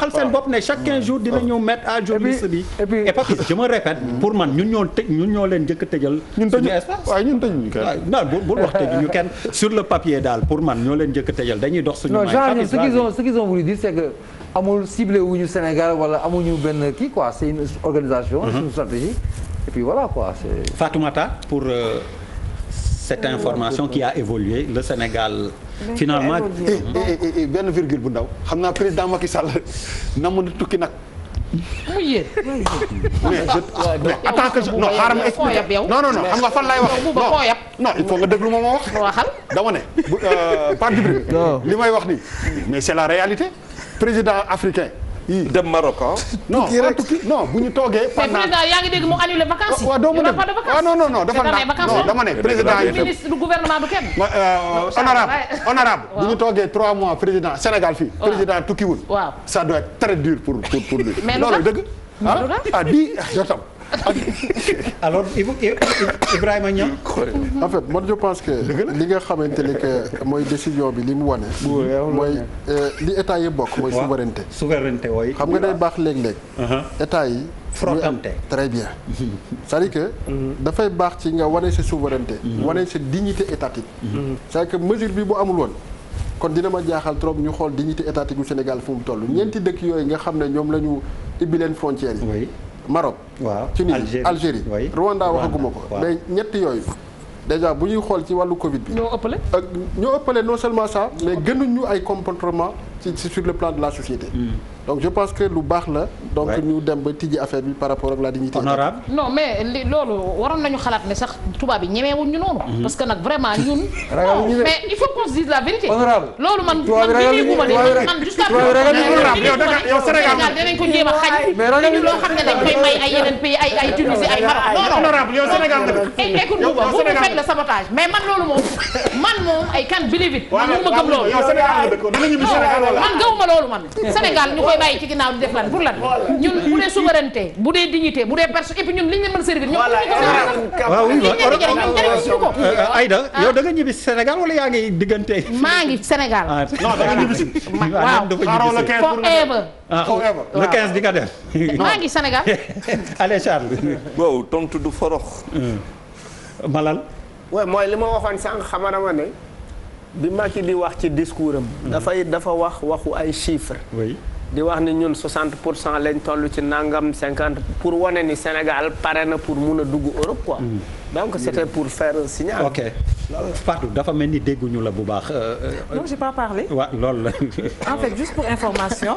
waxal seen bopp ne chaque 15 jours dina ñëw mettre à jour liste bi. et puis je me répète pour man ñun ñoo leen njëkk a tëjal. suñu espace waaw ñun tëjuñu kenn. non bul wax tëjuñu kenn sur le papier daal pour man ñoo leen njëkk a tëjal dañuy dox suñu. non genre ce qu'ils ont voulu dire c'est que amul ciblé wuñu Sénégal wala amuñu benn kii quoi c'est une organisation. c'est une stratégie et puis voilà quoi c'est. Fatoumata pour. Cette information qui a évolué le Sénégal finalement et benn virgule bu ndaw xam naa président Macky Sall na mën a tukki nag. mu yéen. mais attends que non xaaral ma expliquer non xam nga fan laay wax non il faut nga déglu ma wax. waxal dama ne Pape Djibril li may wax nii mais c'est la réalité président africain. dem Maroc non bu ñu toogee. pendant président yaa ngi dégg mu annulé vacances yi. waaw doo mën a non dafa dama ne président yi ministre du gouvernement du kenn. honorable bu ñu toogee 3 mois président Sénégal fii. président tukkiwul. waaw ça doit être très dur pour lui. mais loolu dëgg. di jotam. alors Ibrahima Niang. en fait man je pense que li nga xamante ne que mooy décision bi li mu wane. mooy li état yi bokk mooy souveraineté. souveraineté wooy. xam nga day baax léeg-léeg. état yi. frottante très bien. c'est-à-dire que. dafay baax ci nga wane sa souveraineté. wane sa dignité étatique. c'est-à-dire que mesure bi bu amul woon. kon dina ma jaaxal trop ñu xool dignité étatique du Sénégal fu mu toll ñeenti dëkk yooyu nga xam ne ñoom la ñu ibbi leen frontières yi. Maroc. waaw Tunisie Algérie. Rwanda waxaguma ko. mais ñett yooyu déjà bu ñuy xool ci wàllu Covid bi. ñoo ëppale non seulement ça mais gënuñu ay comportement ci sur le plan de la société. donc je pense que lu baax la. donc ñu dem ba tijji affaire bi par rapport ak la dignité. honorable non mais loolu waroon nañu xalaat ne sax tubaab yi ñemeewuñ ñu noonu. parce que nag vraiment ñun. mais il faut qu'on se dise la vérité. honorable loolu man jusqu'à yow Sénégal dinañ ko jéem a xañ. mais loo xam ne dañ koy may ay yeneen pays ay Tunisie ay Maroc. non honorable yow Sénégal écoute bu fekk le sabotage mais man loolu moom ay can believe it. man mënuma gëm loolu. man gëwuma loolu man Sénégal ñu koy bàyyi ci ginnaaw di def lan pour lan ñun bu dee souveraineté bu dee dignité bu dee personne et puis ñun liñ leen mën a servir ñoom waaw oui ko Aïda yow da nga ñibbi Sénégal wala yaa ngi diggante maa ngi Sénégal non da nga ñibbi si waaw forever le 15 di nga def maa ngi Sénégal allez Charles wow tontu du forox Malal waaw mooy li ma waxoon sànq xamana ma ne bi Macky di wax ci discours am dafa wax waxu ay chiffres di wax ni ñun 60% lañ toll ci nangam 50 pour wane ni Sénégal pare na pour mun a dugg Europe quoi. donc c'était pour faire un signal. ok Fatou dafa mel ni dégguñu la bu baax. non j'ai pas parlé. waaw loolu la. en fait juste pour information.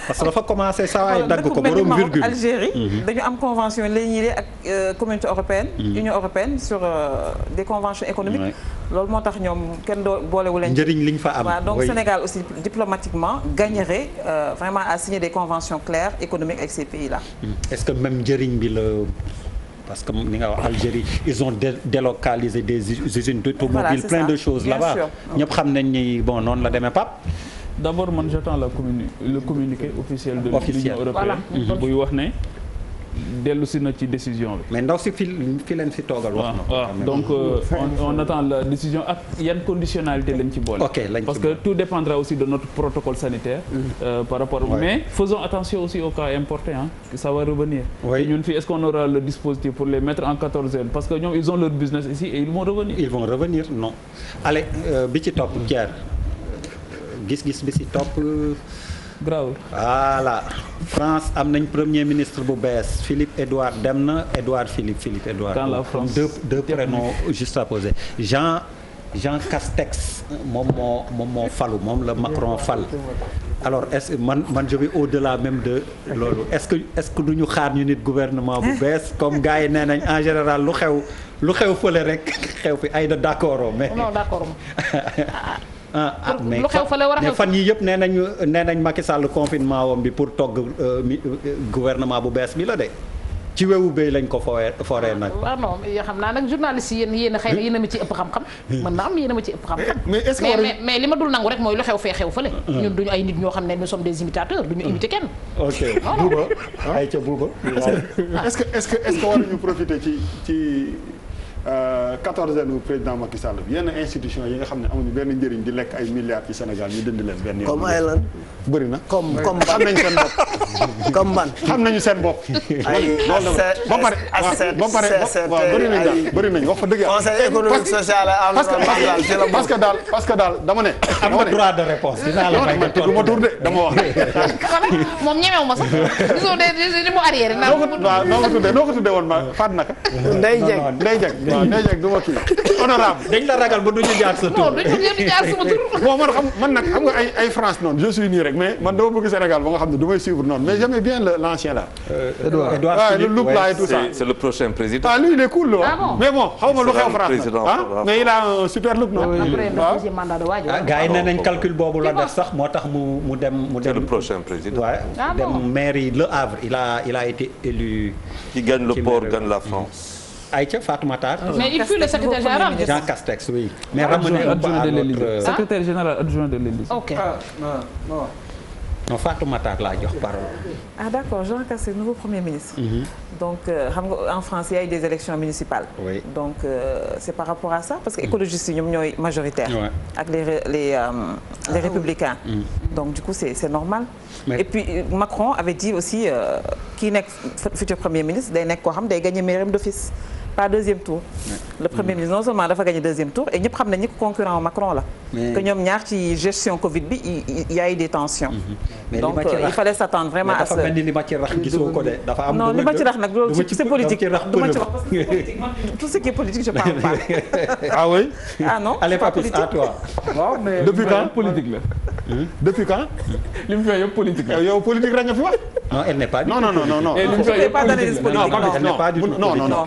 parce que dafa commencé saa waay dagg ko borom virgule. Algérie dañu am convention léegi ak communauté européenne. Union européenne sur des conventions économiques. loolu moo tax ñoom kenn boolewu leen. njëriñ liñ fa am. waaw donc Sénégal aussi diplomatiquement gagnerait vraiment à signer des conventions claires économiques avec ces pays-là. est-ce que même njëriñ bi la. parce que ni nga wax Algérie ils ont délocalisé des usines d'automobiles plein de choses là-bas ñëpp xam nañ ni bon noonu la demee Pape. d'abord man j'attends le communiqué officiel de l'Union européenne buy wax ne dellu si na ci décision bi. mais ndaw si fi leen fi toogal wax na waaw donc on attend la décision ak yan conditionnalité lañ ci boole. parce que tout dépendra aussi de notre protocole sanitaire. par rapport mais faisons attention aussi aux cas importés que ça va revenir. ñun fii est-ce qu'on aura le dispositif pour les mettre en quatorzaine parce que ñoom ils ont leur business ici et ils vont revenir. non allez bi ci topp Pierre gis-gis bi ci topp. Grave. Voilà France am nañ premier ministre bu bees Philippe Édouard dem na Philippe Édouard. dans la France deux prénoms juste à poser Jean Castex moom moo falu moom la Macron fal. alors est-ce que man je vais au-delà même de loolu est-ce que du ñu xaar ñu nit gouvernement bu bees comme gars yi nee nañ en général lu xew fële rek xew fi ay d'accord mais. non d'accord mais fan yii yëpp nee nañ Macky Sall confinement wam bi pour togg gouvernement bu bees bi la de ci wewu béy lañ ko foree nag. waaw non xam naa nag journaliste yi yéen a xëy na yéen a ma ci ëpp xam-xam. mën naa am yéen a ma ci ëpp xam-xam. mais li ma dul nangu rek mooy lu xew fee xew fële. ñun duñu ay nit ñoo xam ne nous sommes des imitateurs duñu imiter kenn. ok Bouba ay ca Bouba. est-ce que waruñu profiter ci 14e président Macky Sall yenn institution yi nga xam ne amuñu benn njëriñ di lekk ay milliards ci Sénégal ñu dindi leen benn yoon. comme ay lan. bëri na. comme xam nañ seen bopp. comme man. xam nañu seen bopp. ay bëri nañ wax fa dëgg conseil économique social et environnemental parce que daal dama ne. am nga droit de réponse dinaa la may du ma tur de dama wax. moom ñemewu ma sax gisoo de mu arrière na. noo ko tuddee woon ma faat naka. Ndeye Dieng waaw Ndeye Dieng du ma kii honorable dañ la ragal ba duñu jaar sa tur. non duñu jaar sama tur. bon man nag xam nga ay France noonu je suis nii rek mais man dama bëgg Sénégal ba nga xam ne du may suivre noonu mais j'aimais bien l'ancien là. Edouard le look là et tout ça. C'est le prochain président. Ah lui il est cool là. Mais bon xaw ma lu xew France mais il a un super look non. après le deuxième mandat de Wade. gars yi nee nañ calcul boobu la def sax moo tax mu dem. C'est le prochain président. Ouais dem mairie Le Havre il a été élu. Qui gagne le port gagne la France. Aïcha Fatoumata Tall. Mais il fut le secrétaire général. Jean Castex oui. Mais ramené un peu à notre secrétaire général adjoint de l'Élysée. Ok. non Fatoumata Tall laa jox parole. Ah d'accord, Jean Castex, nouveau Premier ministre. Donc xam nga en France il y a eu des élections municipales. Oui. Donc c'est par rapport à ça parce que écologistes yi ñoom ñooy majoritaire. Ak les républicains. Donc du coup c'est normal. Et puis Macron avait dit aussi kii nekk futur Premier ministre day nekk koo xam day gagner mairie d'office. Pas deuxième tour. Le Premier ministre non seulement dafa gagné deuxième tour et ñëpp xam nañu ko concurrent Macron la. que ñoom ñaar ci gestion Covid bi il y a eu des tensions. Donc il fallait s'attendre vraiment à ce. dafa mel ni li ma ci rax gisoo ko de dafa am. non li ma ci rax nag loolu c'est politique du ma ci wax parce que politique man tout ce qui est politique je parle pas. Ah oui. Ah non allez Papis à toi. waaw mais depuis quand politique la. Depuis quand. li mu fi wax yëpp politique la. yow politique rek nga fi wax. non elle n'est pas. non. li mu fi wax yëpp politique non.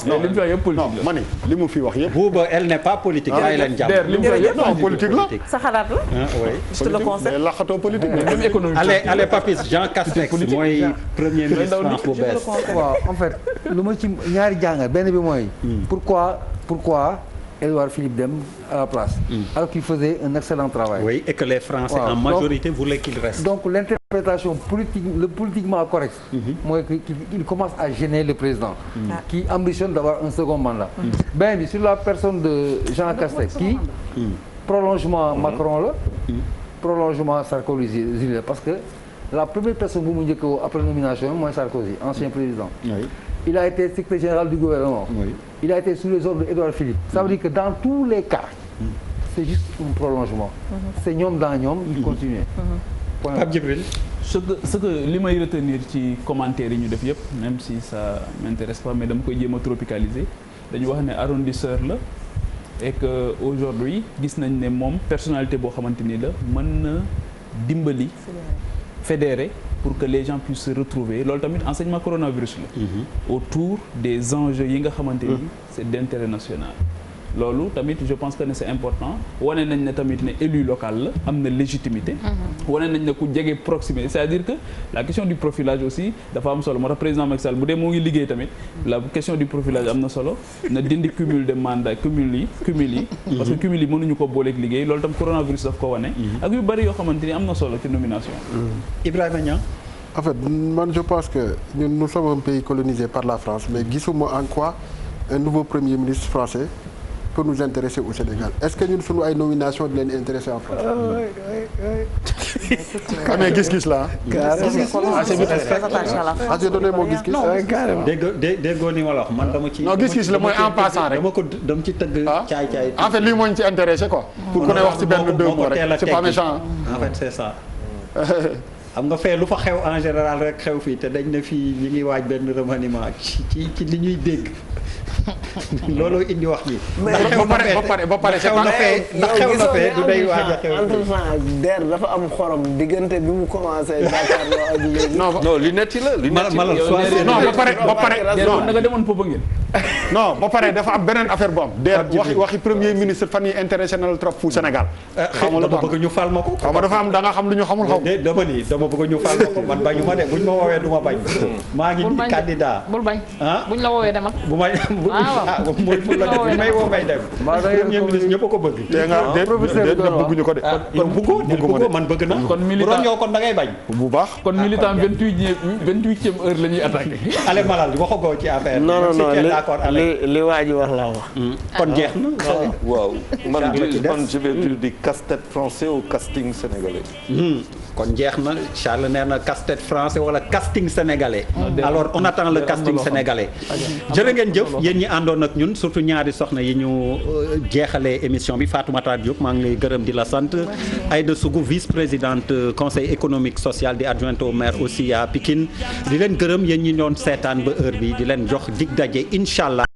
li mu fi wax yëpp politique la. ma ne li mu fi wax yëpp. Bouba elle n'est pas politique. yaa ngi leen jàpp li mu fi wax yëpp non politique la. sa xalaat la. oui. je te le conseille. mais laxatoo politique la. même économie. allez Papis Jean Castex mooy premier ministre France bu bees. waaw en fait lu ma ci ñaari jàngat benn bi mooy. pourquoi Édouard Philippe dem à la place. Alors qu'il faisait un excellent travail. Oui, et que les Français en majorité voulaient qu'il reste. Donc l'interprétation politique, le politiquement correct, moi qu'il commence à gêner le président, qui ambitionne d'avoir un second mandat. Ben sur la personne de Jean Castex, qui prolongement Macron là, prolongement Sarkozy parce que la première personne bu mu njëkk après nomination mooy Sarkozy, ancien président. Oui. Il a été secrétaire général du gouvernement. Oui. Il a été sous les ordres d'Édouard Philippe. Ça veut dire que dans tous les cas, c'est juste un prolongement. C'est ñoom dans ñoom, il continue. Pape Djibril. ce que li may retenir ci commentaires yi ñu def yëpp même si ça m'intéresse pas mais dama koy jéem a tropicaliser dañu wax ne arrondisseur la et que aujourd'hui gis nañ ne moom personnalité boo xamante ni la mën na dimbali fédérer pour que les gens puissent se retrouver loolu tamit enseignement coronavirus la autour des enjeux yi nga xamante ni c'est d'intérêt national loolu tamit je pense que ne c'est important wane nañ ne tamit ne élu local la am na légitimité wane nañ ne ku jege proximité c'est-à-dire que la question du profilage aussi dafa am solo moo tax président Macky Sall bu dee moo ngi liggéey tamit la question du profilage am na solo na dindi cumul de mandat cumul yi parce que cumul yi mënuñu ko booleeg liggéey loolu tam coronavirus daf ko wane ak yu bari yoo xamante ni am na solo ci nomination Ibrahima Niang. En fait man je pense que nous sommes un pays colonisé par la France mais gisuma en quoi un nouveau premier ministre français peut nous intéresser au Sénégal est-ce que ñun sunu ay nomination di leen intéresser en France. mais gis-gis la ah j'ai donné mon gis-gis. déggoo ni ma la wax man dama ci. non gis-gis la mooy en passant rek dama ci tëgg. caay en fait lii moo ñu ci intéressé quoi. pour ku ne wax ci benn deux mots rek c'est pas méchant. en fait c'est ça. xam nga fee lu fa xew en général rek xew fii te dañ ne fii ñu ngi waaj benn remaniement ci li ñuy dégg looloo indi wax ji. ba pare xew na fee du day waaj a xew. entre der dafa am xorom diggante bi mu commencé jàkkaarloo ak léegi. non lunette yi la lunette yi non ba pare non nga demoon Popenguine non ba pare dafa am beneen affaire bu am der waxi premier ministre fan yi intéressé na la trop fu Sénégal. xam nga dama bëgg ñu fal ma ko. xam nga dafa am da nga xam lu ñu xamul xaw. dama ni dama bëgg ñu fal ma ko man bañu ma de buñ ma woowee du ma bañ. maa ngi candidat bul bañ buñ la woowee demal. bu ma mooy pour la def may woo may dem. premier ministre ñëpp a ko bëgg. te nga bëgguñu ko de. yow bëggoo man bëgg na. kon militant yow kon da ngay bañ. bu baax kon militant 28e heure la ñuy attaqué. ale malal waxagoo ci affaire. non li waa ji wax laa wax. kon jeex na. waaw man je vais dire du casse-tête français au casting sénégalais. kon jeex na Charles nee na casse-tête français wala casting sénégalais. alors on attend le casting sénégalais. jërë ngeen jëf yéen ñi àndoon ak ñun surtout ñaari soxna yi ñu jeexalee émission bi Fatoumata Diop maa ngi lay gërëm di la sant. Aïda Sougou vice-présidente conseil économique social di adjointe au maire aussi à Pikine di leen gërëm yéen ñi doon seetaan ba heure bi di leen jox dig daje incha allah.